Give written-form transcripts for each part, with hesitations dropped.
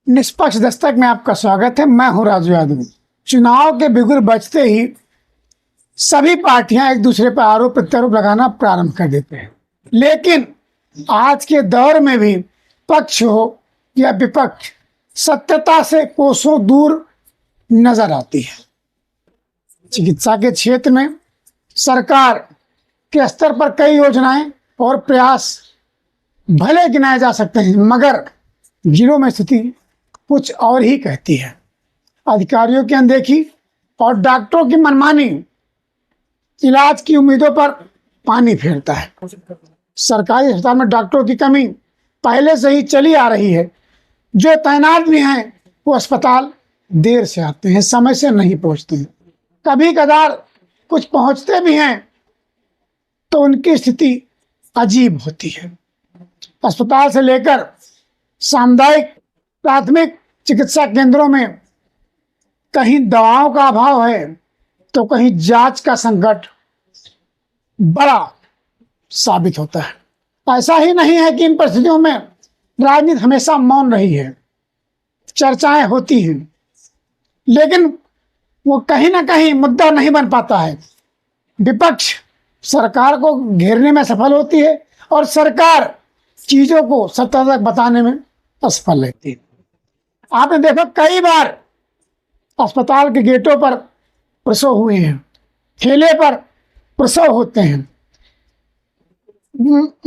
निष्पक्ष दस्तक में आपका स्वागत है। मैं हूं राजू यादव। चुनाव के बिगुल बजते ही सभी पार्टियां एक दूसरे पर आरोप प्रत्यारोप लगाना प्रारंभ कर देते हैं, लेकिन आज के दौर में भी पक्ष हो या विपक्ष सत्यता से कोसों दूर नजर आती है। चिकित्सा के क्षेत्र में सरकार के स्तर पर कई योजनाएं और प्रयास भले गिनाए जा सकते हैं, मगर जिलों में स्थिति कुछ और ही कहती है। अधिकारियों की अनदेखी और डॉक्टरों की मनमानी इलाज की उम्मीदों पर पानी फेरता है। सरकारी अस्पताल में डॉक्टरों की कमी पहले से ही चली आ रही है। जो तैनात भी हैं वो अस्पताल देर से आते हैं, समय से नहीं पहुंचते हैं। कभी कदार कुछ पहुंचते भी हैं तो उनकी स्थिति अजीब होती है। अस्पताल से लेकर सामुदायिक प्राथमिक चिकित्सा केंद्रों में कहीं दवाओं का अभाव है तो कहीं जांच का संकट बड़ा साबित होता है। ऐसा ही नहीं है कि इन परिस्थितियों में राजनीति हमेशा मौन रही है। चर्चाएं होती हैं, लेकिन वो कहीं ना कहीं मुद्दा नहीं बन पाता है। विपक्ष सरकार को घेरने में सफल होती है और सरकार चीजों को सत्ता तक बताने में असफल रहती है। आपने देखा कई बार अस्पताल के गेटों पर प्रसव हुए हैं, ठेले पर प्रसव होते हैं।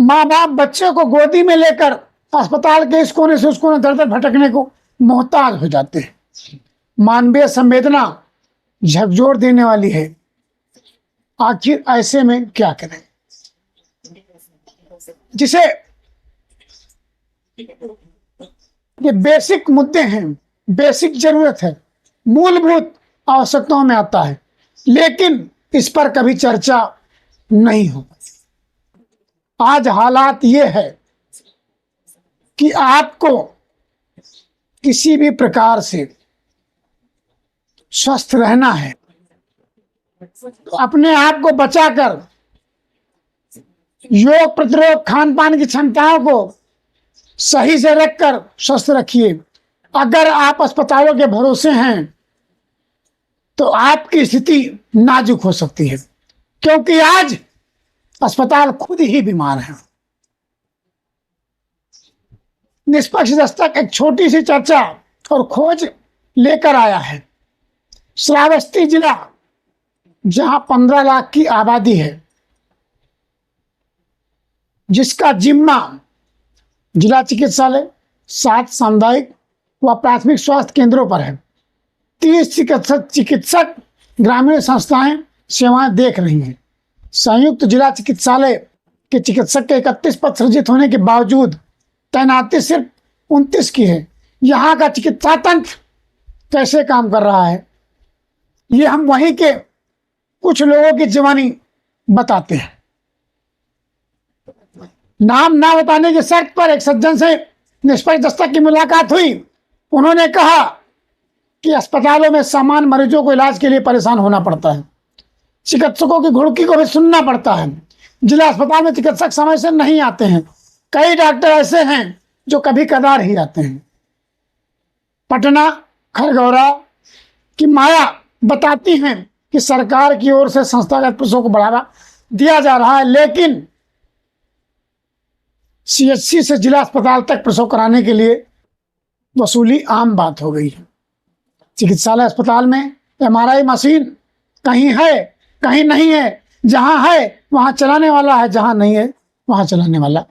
माँ बाप बच्चे को गोदी में लेकर अस्पताल के इस कोने से उस कोने दर दर भटकने को मोहताज हो जाते हैं। मानवीय संवेदना झकझोर देने वाली है। आखिर ऐसे में क्या करें? जिसे ये बेसिक मुद्दे हैं, बेसिक जरूरत है, मूलभूत आवश्यकताओं में आता है, लेकिन इस पर कभी चर्चा नहीं हो पाती। आज हालात ये है कि आपको किसी भी प्रकार से स्वस्थ रहना है तो अपने आप को बचाकर योग प्रतिरोध खान पान की क्षमताओं को सही से रखकर स्वस्थ रखिए। अगर आप अस्पतालों के भरोसे हैं तो आपकी स्थिति नाजुक हो सकती है, क्योंकि आज अस्पताल खुद ही बीमार है। निष्पक्ष दस्तक एक छोटी सी चर्चा और खोज लेकर आया है। श्रावस्ती जिला, जहां 15 लाख की आबादी है, जिसका जिम्मा जिला चिकित्सालय, 7 सामुदायिक व प्राथमिक स्वास्थ्य केंद्रों पर है। 30 चिकित्सक ग्रामीण संस्थाएं सेवाएं देख रही हैं। संयुक्त जिला चिकित्सालय के चिकित्सक के 31 पद सृजित होने के बावजूद तैनाती सिर्फ 29 की है। यहाँ का चिकित्सा तंत्र कैसे काम कर रहा है, ये हम वहीं के कुछ लोगों की जीवनी बताते हैं। नाम ना बताने की शर्त पर एक सज्जन से निष्पक्ष दस्तक की मुलाकात हुई। उन्होंने कहा कि अस्पतालों में सामान्य मरीजों को इलाज के लिए परेशान होना पड़ता है, चिकित्सकों की घुड़की को भी सुनना पड़ता है। जिला अस्पताल में चिकित्सक समय से नहीं आते हैं। कई डॉक्टर ऐसे हैं जो कभी कदार ही आते हैं। पटना खरगौरा की माया बताती हैं कि सरकार की ओर से संस्थागत प्रसव को बढ़ावा दिया जा रहा है, लेकिन सीएचसी से जिला अस्पताल तक प्रसव कराने के लिए वसूली आम बात हो गई है। चिकित्सालय अस्पताल में एमआरआई मशीन कहीं है कहीं नहीं है। जहां है वहां चलाने वाला है, जहां नहीं है वहां चलाने वाला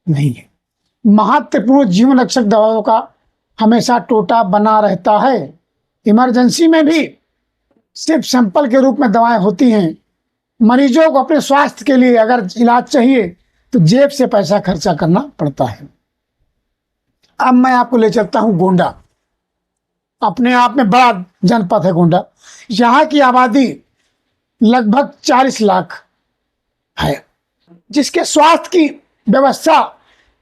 नहीं है। महत्वपूर्ण जीवन रक्षक दवाओं का हमेशा टोटा बना रहता है। इमरजेंसी में भी सिर्फ सैंपल के रूप में दवाएं होती हैं। मरीजों को अपने स्वास्थ्य के लिए अगर इलाज चाहिए तो जेब से पैसा खर्चा करना पड़ता है। अब मैं आपको ले चलता हूं गोंडा। अपने आप में बड़ा जनपद है गोंडा। यहाँ की आबादी लगभग 40 लाख है, जिसके स्वास्थ्य की व्यवस्था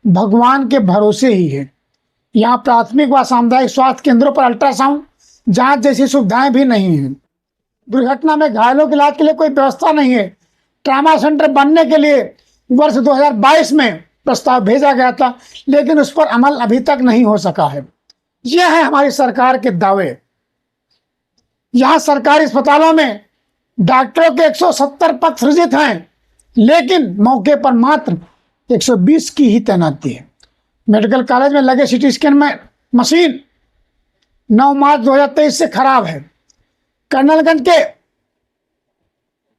भगवान के भरोसे ही है। यहाँ प्राथमिक व सामुदायिक स्वास्थ्य केंद्रों पर अल्ट्रासाउंड जांच जैसी सुविधाएं भी नहीं हैं। दुर्घटना में घायलों के इलाज के लिए कोई व्यवस्था नहीं है। ट्रामा सेंटर बनने के लिए वर्ष 2022 में प्रस्ताव भेजा गया था, लेकिन उस पर अमल अभी तक नहीं हो सका है। यह है हमारी सरकार के दावे। यहां सरकारी अस्पतालों में डॉक्टरों के 170 पद सृजित हैं, लेकिन मौके पर मात्र 120 की ही तैनाती है। मेडिकल कॉलेज में लगे सीटी स्कैन में मशीन 9 मार्च 2023 से खराब है। कर्नलगंज के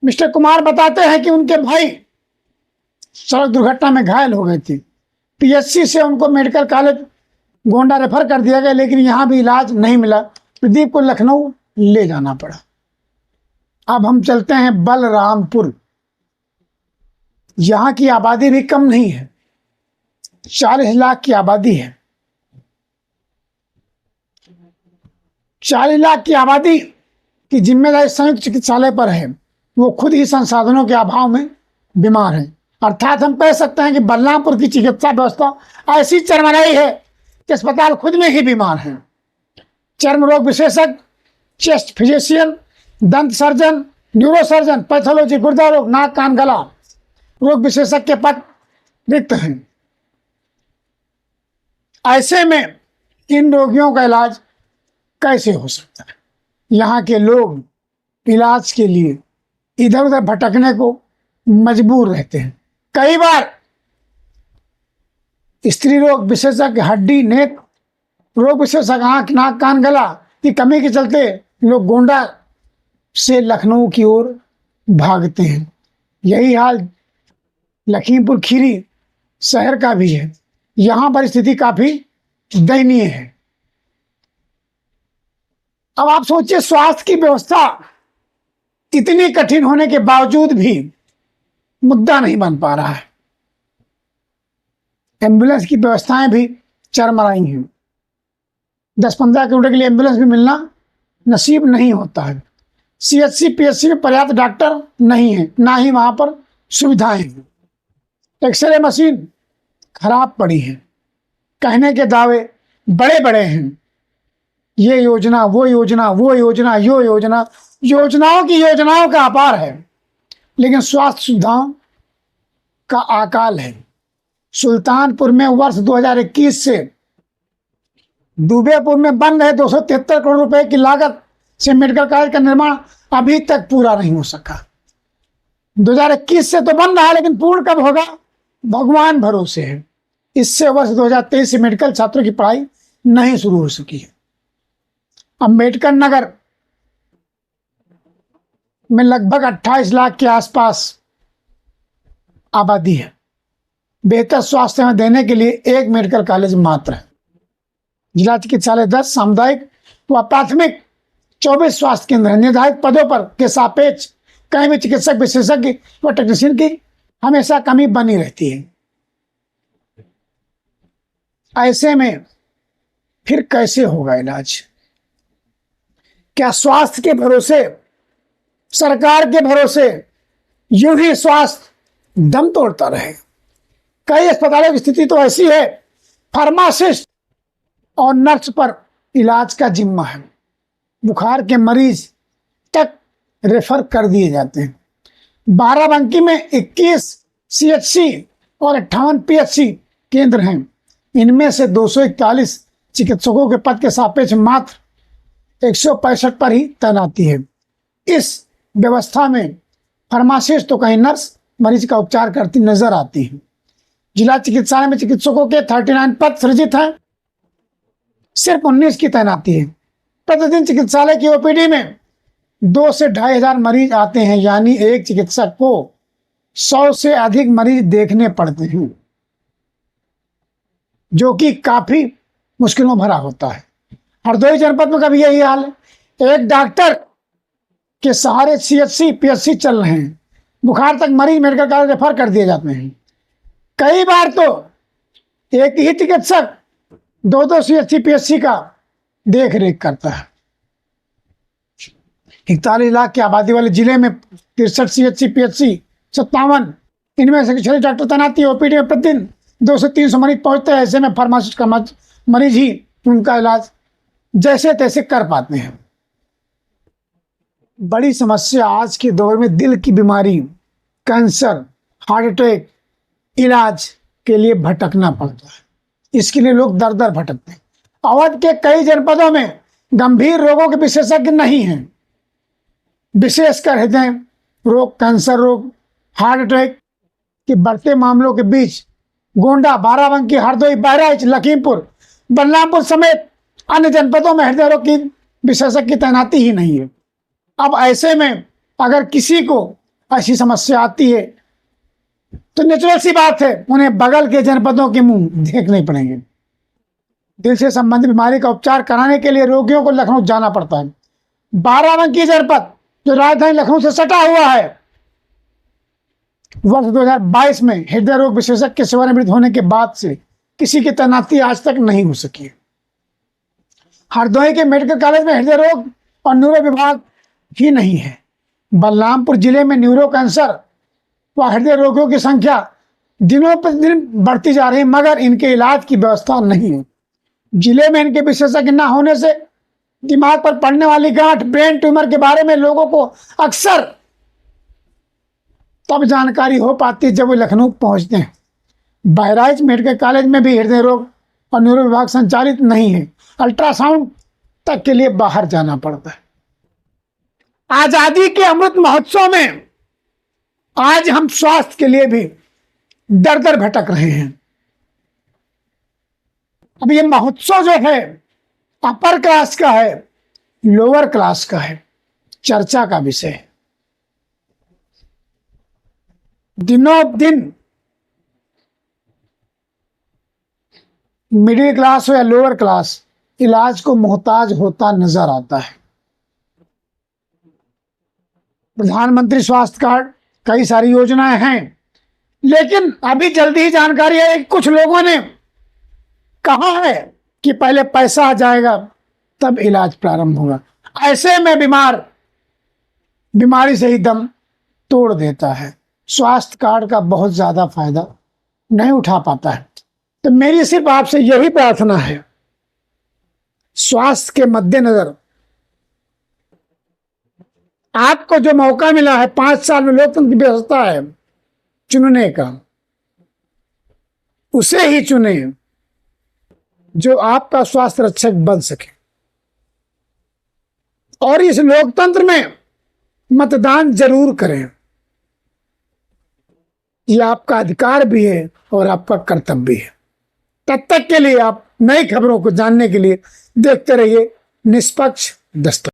मिस्टर कुमार बताते हैं कि उनके भाई सड़क दुर्घटना में घायल हो गए थे। पीएचसी से उनको मेडिकल कॉलेज गोंडा रेफर कर दिया गया, लेकिन यहाँ भी इलाज नहीं मिला। प्रदीप को लखनऊ ले जाना पड़ा। अब हम चलते हैं बलरामपुर। यहाँ की आबादी भी कम नहीं है, 40 लाख की आबादी है। 40 लाख की आबादी की जिम्मेदारी संयुक्त चिकित्सालय पर है। वो खुद ही संसाधनों के अभाव में बीमार है। अर्थात हम कह सकते हैं कि बलरामपुर की चिकित्सा व्यवस्था ऐसी चरमराई है कि अस्पताल खुद में ही बीमार है। चर्म रोग विशेषज्ञ, चेस्ट फिजिशियन, दंत सर्जन, न्यूरोसर्जन, पैथोलॉजी, गुर्दा रोग, नाक कान गला रोग विशेषज्ञ के पद रिक्त हैं। ऐसे में इन रोगियों का इलाज कैसे हो सकता है? यहाँ के लोग इलाज के लिए इधर उधर भटकने को मजबूर रहते हैं। कई बार स्त्री रोग विशेषज्ञ, हड्डी नेत्र रोग विशेषज्ञ, आंख नाक कान गला की कमी के चलते लोग गोंडा से लखनऊ की ओर भागते हैं। यही हाल लखीमपुर खीरी शहर का भी है। यहाँ पर स्थिति काफी दयनीय है। अब आप सोचिए, स्वास्थ्य की व्यवस्था इतनी कठिन होने के बावजूद भी मुद्दा नहीं बन पा रहा है। एम्बुलेंस की व्यवस्थाएं भी चरमराई हैं। 10-15 किलोमीटर के लिए एम्बुलेंस भी मिलना नसीब नहीं होता है। सीएचसी पीएचसी में पर्याप्त डॉक्टर नहीं है, ना ही वहां पर सुविधाएं हैं। एक्सरे मशीन खराब पड़ी है। कहने के दावे बड़े बड़े हैं, ये योजना वो योजना, वो योजना यो योजना, योजनाओं की योजनाओं का अपार है, लेकिन स्वास्थ्य सुविधाओं का अकाल है। सुल्तानपुर में वर्ष 2021 से दुबेपुर में बन रहे 273 करोड़ रुपए की लागत से मेडिकल कॉलेज का निर्माण अभी तक पूरा नहीं हो सका। 2021 से तो बन रहा है, लेकिन पूर्ण कब होगा भगवान भरोसे है। इससे वर्ष 2023 से मेडिकल छात्रों की पढ़ाई नहीं शुरू हो सकी है। अम्बेडकर नगर में लगभग 28 लाख के आसपास आबादी है। बेहतर स्वास्थ्य सेवा देने के लिए एक मेडिकल कॉलेज मात्र है। जिला चिकित्सालय 10, सामुदायिक व प्राथमिक 24 स्वास्थ्य केंद्र हैं। निर्धारित पदों पर के सापेक्ष कहीं भी चिकित्सक विशेषज्ञ व टेक्नीशियन की हमेशा कमी बनी रहती है। ऐसे में फिर कैसे होगा इलाज? क्या स्वास्थ्य के भरोसे, सरकार के भरोसे यूं ही स्वास्थ्य दम तोड़ता रहे? कई अस्पतालों की स्थिति तो ऐसी है, फार्मासिस्ट और नर्स पर इलाज का जिम्मा है। बुखार के मरीज तक रेफर कर दिए जाते हैं। बाराबंकी में 21 सीएचसी और 58 पीएचसी केंद्र हैं। इनमें से 241 चिकित्सकों के पद के सापेक्ष मात्र 165 पर ही तैनाती है। इस व्यवस्था में फार्मासिस्ट तो कहीं नर्स मरीज का उपचार करती नजर आती है। जिला चिकित्सालय में चिकित्सकों के 39 पद सृजित हैं, सिर्फ 19 की तैनाती है। प्रतिदिन चिकित्सालय की ओपीडी में 2 से 2,500 मरीज आते हैं, यानी एक चिकित्सक को 100 से अधिक मरीज देखने पड़ते हैं, जो कि काफी मुश्किलों भरा होता है। हरदोई जनपद में कभी यही हाल है। एक डॉक्टर के सहारे सीएचसी पीएचसी चल रहे हैं। बुखार तक मरीज मेडिकल कॉलेज रेफर कर दिए जाते हैं। कई बार तो एक ही चिकित्सक 2-2 सीएचसी पीएचसी का देख रेख करता है। 41 लाख की आबादी वाले जिले में 63 सीएचसी पीएचसी 57, इनमें से 6 डॉक्टर तैनाती है। ओपीडी में प्रतिदिन 200 से 300 मरीज पहुंचते हैं। ऐसे में फार्मासिस्ट का मरीज ही उनका इलाज जैसे तैसे कर पाते हैं। बड़ी समस्या आज के दौर में दिल की बीमारी, कैंसर, हार्ट अटैक इलाज के लिए भटकना पड़ता है। इसके लिए लोग दर दर भटकते हैं। अवध के कई जनपदों में गंभीर रोगों के विशेषज्ञ नहीं हैं, विशेषकर हृदय रोग, कैंसर रोग, हार्ट अटैक के बढ़ते मामलों के बीच गोंडा, बाराबंकी, हरदोई, बहराइच, लखीमपुर, बलरामपुर समेत अन्य जनपदों में हृदय रोग की विशेषज्ञ की तैनाती ही नहीं है। अब ऐसे में अगर किसी को ऐसी समस्या आती है तो नेचुरल सी बात है, उन्हें बगल के जनपदों के मुंह देखने पड़ेंगे। दिल से संबंधित बीमारी का उपचार कराने के लिए रोगियों को लखनऊ जाना पड़ता है। बाराबंकी जनपद जो राजधानी लखनऊ से सटा हुआ है, वर्ष 2022 में हृदय रोग विशेषज्ञ के सेवानिवृत्त होने के बाद से किसी की तैनाती आज तक नहीं हो सकी है। हरदोई के मेडिकल कॉलेज में हृदय रोग और न्यूरो विभाग ही नहीं है। बलरामपुर जिले में न्यूरो, कैंसर व हृदय रोगियों की संख्या दिनों प्रतिदिन बढ़ती जा रही है, मगर इनके इलाज की व्यवस्था नहीं है। जिले में इनके विशेषज्ञ न होने से दिमाग पर पड़ने वाली गांठ, ब्रेन ट्यूमर के बारे में लोगों को अक्सर तब जानकारी हो पाती है जब वो लखनऊ पहुंचते हैं। बहराइच मेडिकल कॉलेज में भी हृदय रोग और न्यूरो विभाग संचालित नहीं है। अल्ट्रासाउंड तक के लिए बाहर जाना पड़ता है। आजादी के अमृत महोत्सव में आज हम स्वास्थ्य के लिए भी दर दर भटक रहे हैं। अब ये महोत्सव जो है अपर क्लास का है, लोअर क्लास का है, चर्चा का विषय है। दिनों दिन मिडिल क्लास हो या लोअर क्लास इलाज को मोहताज होता नजर आता है। प्रधानमंत्री स्वास्थ्य कार्ड, कई सारी योजनाएं हैं, लेकिन अभी जल्दी ही जानकारी है कि कुछ लोगों ने कहा है कि पहले पैसा आ जाएगा तब इलाज प्रारंभ होगा। ऐसे में बीमारी से ही दम तोड़ देता है। स्वास्थ्य कार्ड का बहुत ज्यादा फायदा नहीं उठा पाता है। तो मेरी सिर्फ आपसे यही प्रार्थना है, स्वास्थ्य के मद्देनजर आपको जो मौका मिला है 5 साल में लोकतंत्र की व्यवस्था है चुनने का, उसे ही चुने जो आपका स्वास्थ्य रक्षक बन सके। और इस लोकतंत्र में मतदान जरूर करें। यह आपका अधिकार भी है और आपका कर्तव्य भी है। तब तक के लिए आप नई खबरों को जानने के लिए देखते रहिए निष्पक्ष दस्तक।